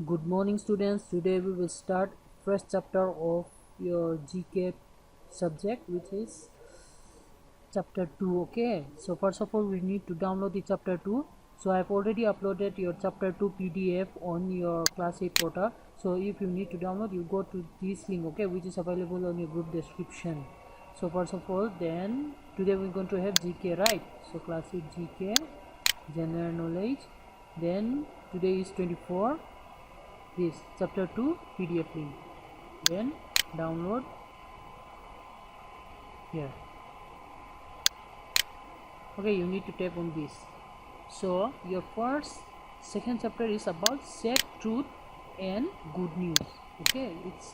Good morning, students. Today we will start fresh chapter of your GK subject, which is chapter 2. Okay, so first of all we need to download the chapter 2. So I have already uploaded your chapter 2 PDF on your class 8 portal. So if you need to download, you go to this link, okay, which is available on your group description. So first of all, then today we're going to have GK, right? So class 8 GK, general knowledge. Then today is 24, this chapter 2 PDF link, then download here. Okay, you need to tap on this. So your second chapter is about sad truth and good news. Okay, it's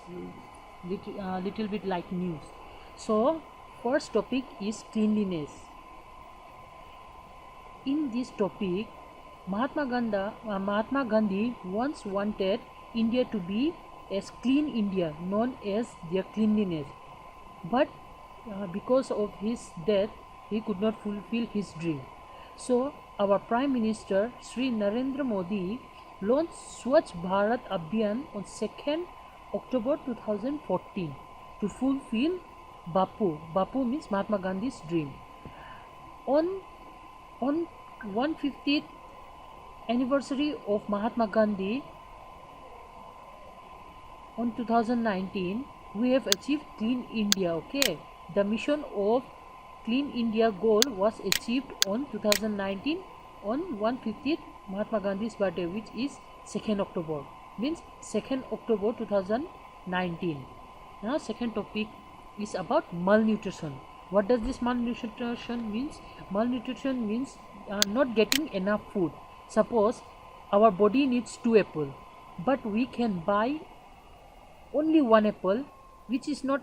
little bit like news. So first topic is cleanliness. In this topic, Mahatma Gandhi once wanted India to be as clean India, known as their cleanliness. But because of his death, he could not fulfill his dream. So, our Prime Minister Sri Narendra Modi launched Swachh Bharat Abhiyan on 2nd October 2014 to fulfill Bapu means Mahatma Gandhi's dream. On on 150th anniversary of Mahatma Gandhi on 2019, we have achieved Clean India. Okay, the mission of Clean India goal was achieved on 2019 on 150th Mahatma Gandhi's birthday, which is 2nd October, means 2nd October 2019. Now second topic is about malnutrition. What does this malnutrition means? Malnutrition means not getting enough food. Suppose our body needs 2 apples, but we can buy only 1 apple, which is not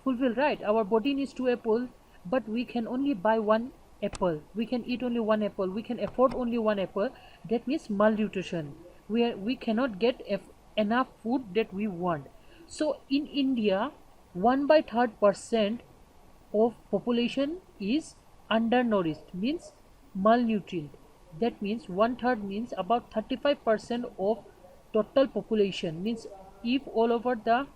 fulfilled, right? Our body needs 2 apples, but we can only buy 1 apple. We can eat only 1 apple. We can afford only 1 apple. That means malnutrition. We cannot get enough food that we want. So in India, 1/3% of population is undernourished, means malnutrition. That means 1/3 means about 35% of total population, means if all over the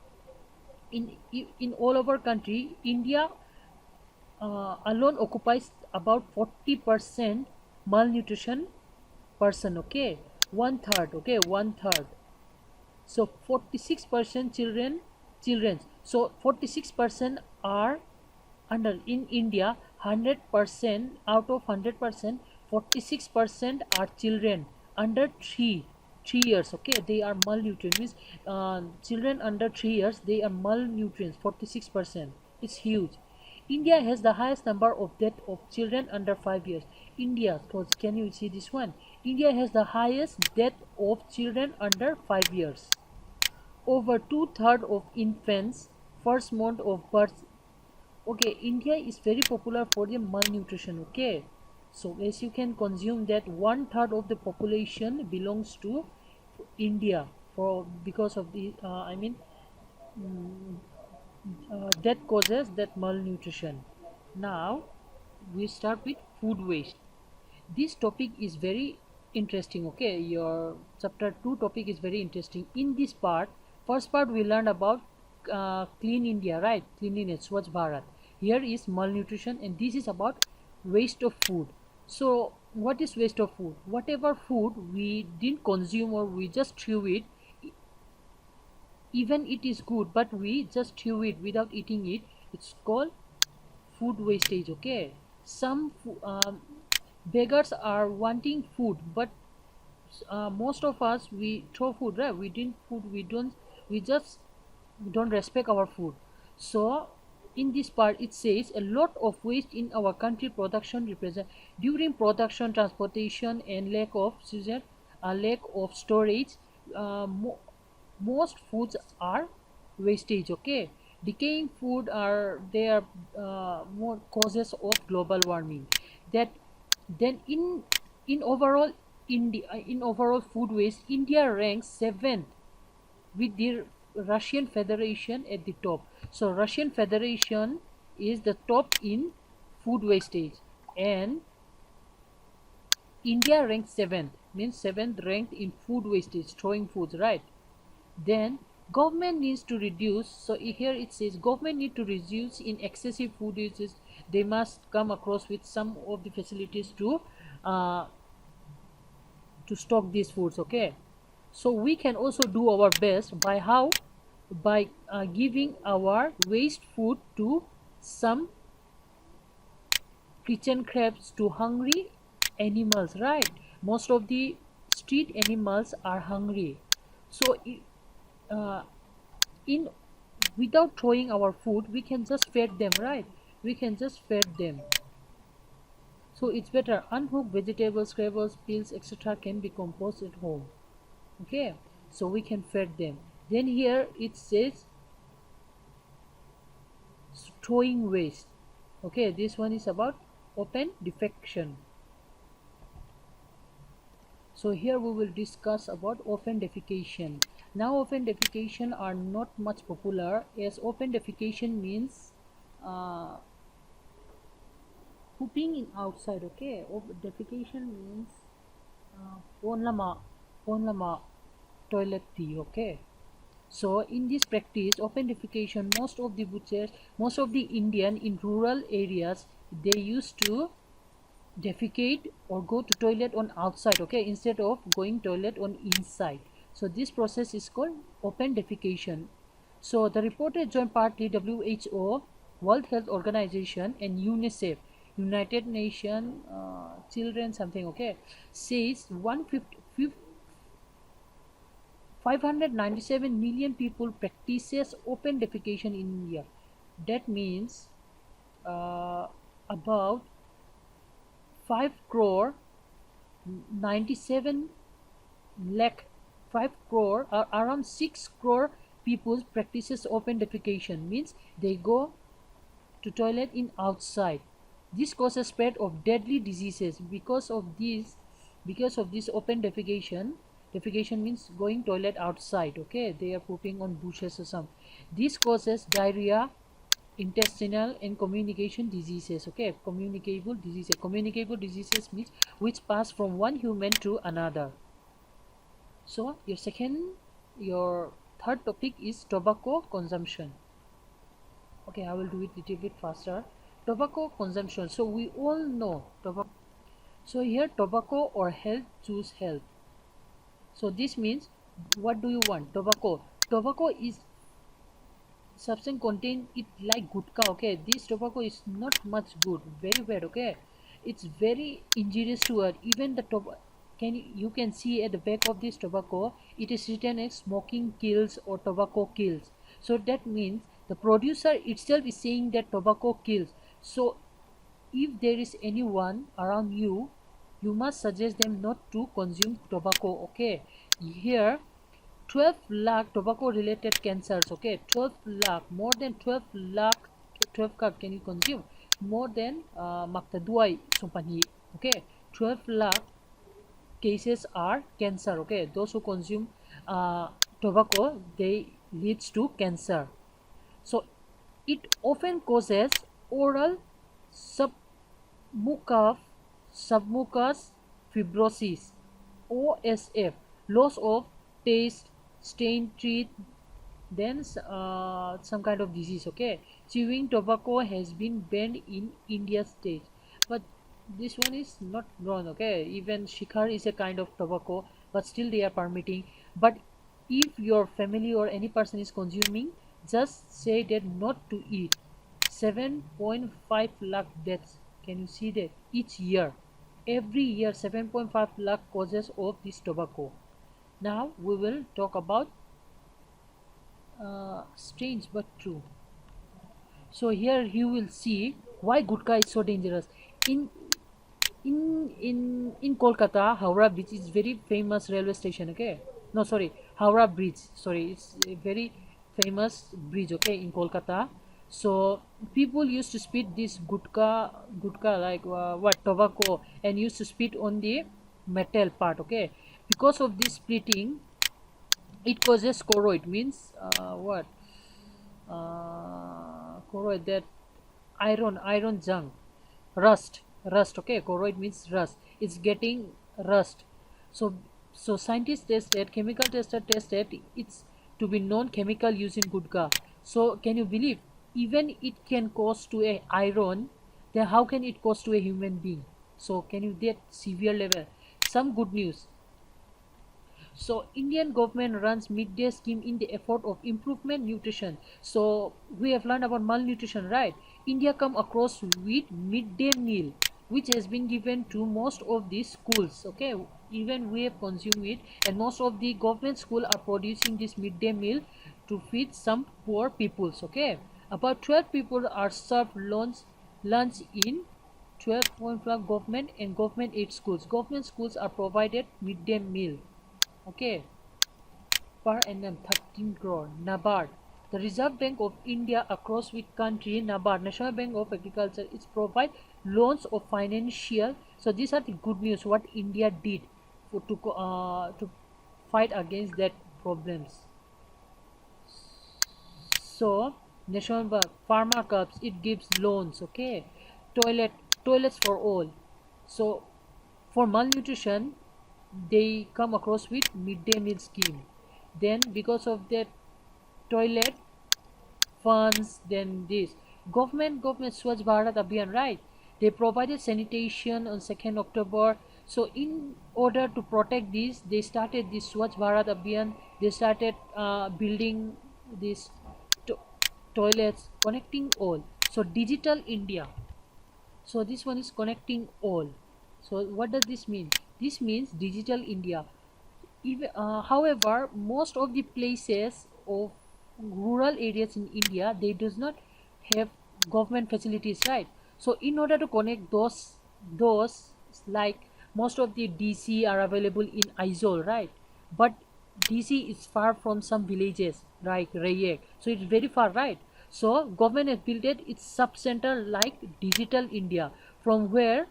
in all over country, India alone occupies about 40% malnutrition person. Okay, 1/3. Okay, 1/3. So 46% children. So 46% are under in India. 100% out of 100%, 46% are children under 3 years. Okay, they are malnutrients. Means children under 3 years, they are malnutrients. 46%. It's huge. India has the highest number of death of children under 5 years. India, can you see this one? India has the highest death of children under 5 years. Over two-thirds of infants first month of birth. Okay, India is very popular for the malnutrition. Okay, so as you can consume that 1/3 of the population belongs to India for because of the mm, that causes that malnutrition. Now we start with food waste. This topic is very interesting. Okay, your chapter 2 topic is very interesting. In this part, first part we learned about clean India, right? Cleanliness, Swachh Bharat. Here is malnutrition, and this is about waste of food. So what is waste of food? Whatever food we didn't consume or we just threw it, even it is good but we just threw it without eating it, it's called food wastage. Okay, some beggars are wanting food, but most of us we throw food, right? We didn't food, we just don't respect our food. So in this part it says a lot of waste in our country production represent during production, transportation, and lack of storage. Most foods are wastage. Okay, decaying food are there more causes of global warming. That then in overall in overall food waste, India ranks 7th with the Russian Federation at the top. So Russian Federation is the top in food wastage, and India ranked 7th, means 7th ranked in food wastage, throwing foods, right? Then government needs to reduce, so here it says government need to reduce in excessive food uses. They must come across with some of the facilities uh, to stock these foods, okay? So we can also do our best by how, by giving our waste food to some kitchen crabs, to hungry animals, right? Most of the street animals are hungry, so uh, in without throwing our food we can just feed them, right? We can just feed them. So it's better uncooked vegetables, scrabbles, peels, etc. can be composed at home, okay? So we can feed them. Then here it says throwing waste, okay? This one is about open defecation. So here we will discuss about open defecation. Now open defecation are not much popular, as open defecation means uh, pooping in outside, okay? Defecation means ponlama, ponlama toilet tea, okay? So in this practice, open defecation, most of the butchers, most of the Indian in rural areas, they used to defecate or go to toilet on outside, okay, instead of going toilet on inside. So this process is called open defecation. So the reported joint party WHO, World Health Organization, and UNICEF, United Nations Children something, okay, says 597 million people practices open defecation in India. That means uh, about 5 crore 97 lakh 5 crore or around 6 crore people practices open defecation, means they go to toilet in outside. This causes spread of deadly diseases because of this open defecation means going toilet outside, okay? They are pooping on bushes or some. This causes diarrhea, intestinal and communication diseases, okay? Communicable diseases means which pass from one human to another. So your third topic is tobacco consumption. Okay, I will do it little bit faster. Tobacco consumption, so we all know tobacco. So here tobacco or health, choose health. So this means, what do you want? Tobacco is substance contain it like gutka, okay? This tobacco is not much good, very bad, okay? It's very injurious to earth. Even the you can see at the back of this tobacco it is written as smoking kills or tobacco kills. So that means the producer itself is saying that tobacco kills. So if there is anyone around you, you must suggest them not to consume tobacco, okay? Here 12 lakh tobacco related cancers, okay? 12 lakh, more than 12 lakh, 12 cup can you consume? More than Maktaduai Sumpani, okay? 12 lakh cases are cancer, okay? Those who consume tobacco, they leads to cancer. So it often causes oral submucous submucous fibrosis, OSF, loss of taste, stain teeth, then some kind of disease, okay? Chewing tobacco has been banned in India state, but this one is not grown, okay? Even shikhar is a kind of tobacco, but still they are permitting. But if your family or any person is consuming, just say that not to eat. 7.5 lakh deaths, can you see that? Each year, every year 7.5 lakh causes of this tobacco. Now we will talk about strange but true. So here you will see why gutka is so dangerous. In in Kolkata, Howrah Bridge is very famous railway station, okay? No, sorry, Howrah Bridge. Sorry, it's a very famous bridge, okay, in Kolkata. So people used to spit this gutka like what tobacco, and used to spit on the metal part, okay? Because of this splitting, it causes corroid, means what? Corroid, that iron junk, rust, okay? Corroid means rust. It's getting rust. So scientists tested, chemical tester tested it's to be non-chemical use in gutka. So can you believe, even it can cause to a iron, then how can it cause to a human being? So can you get severe level? Some good news. So Indian government runs midday scheme in the effort of improvement nutrition. So we have learned about malnutrition, right? India come across with midday meal, which has been given to most of the schools. Okay, even we have consumed it, and most of the government school are producing this midday meal to feed some poor peoples. Okay, about 12 people are served lunch in 12.5 government and government aid schools. Government schools are provided midday meal. Okay, per annum 13 crore. NABARD, the Reserve Bank of India across with country, NABARD, National Bank of Agriculture, is provide loans of financial. So these are the good news what India did to fight against that problems. So National Bank, Pharma Cups, it gives loans. Okay, toilet toilets for all. So for malnutrition, they come across with midday meal scheme. Then because of that toilet funds, then this government Swachh Bharat Abhiyan, right? They provided sanitation on 2nd October. So in order to protect this, they started this Swachh Bharat Abhiyan. They started building these to toilets, connecting all. So digital India. So this one is connecting all. So what does this mean? This means digital India. Even, however, most of the places of rural areas in India, they does not have government facilities, right? So in order to connect those like most of the DC are available in Aizawl, right? But DC is far from some villages like Rayak, so it's very far, right? So government has built it its sub center like Digital India, from where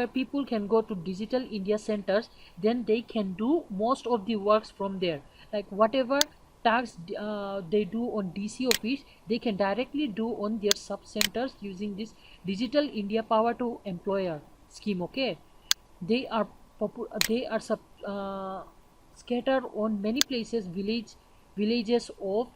people can go to Digital India centers. Then they can do most of the works from there, like whatever tasks they do on DC office, they can directly do on their sub centers using this Digital India Power to Employer scheme. Okay, they are they are scattered on many places, villages of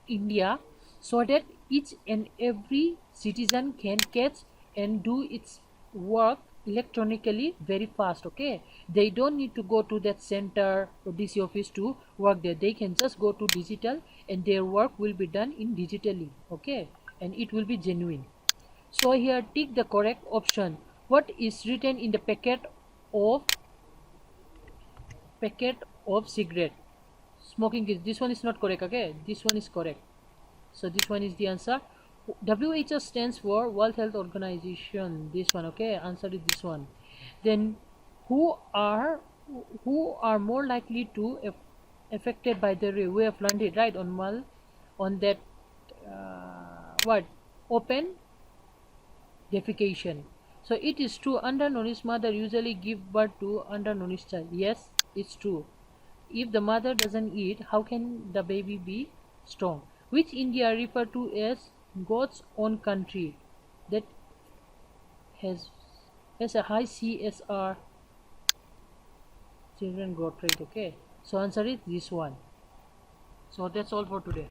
India, so that each and every citizen can catch and do its work electronically very fast. Okay, they don't need to go to that center or DC office to work there. They can just go to digital and their work will be done in digitally. Okay, and it will be genuine. So here tick the correct option. What is written in the of packet of cigarette? Smoking is, this one is not correct. Okay, this one is correct. So this one is the answer. WHO stands for World Health Organization. This one. Okay, answer is this one. Then who are more likely to affected by the we have learned it, right? On that what, open defecation. So it is true, undernourished mother usually give birth to undernourished child. Yes, it's true. If the mother doesn't eat, how can the baby be strong? Which India referred to as God's own country that has a high CSR, children growth rate. Okay, so answer is this one. So that's all for today.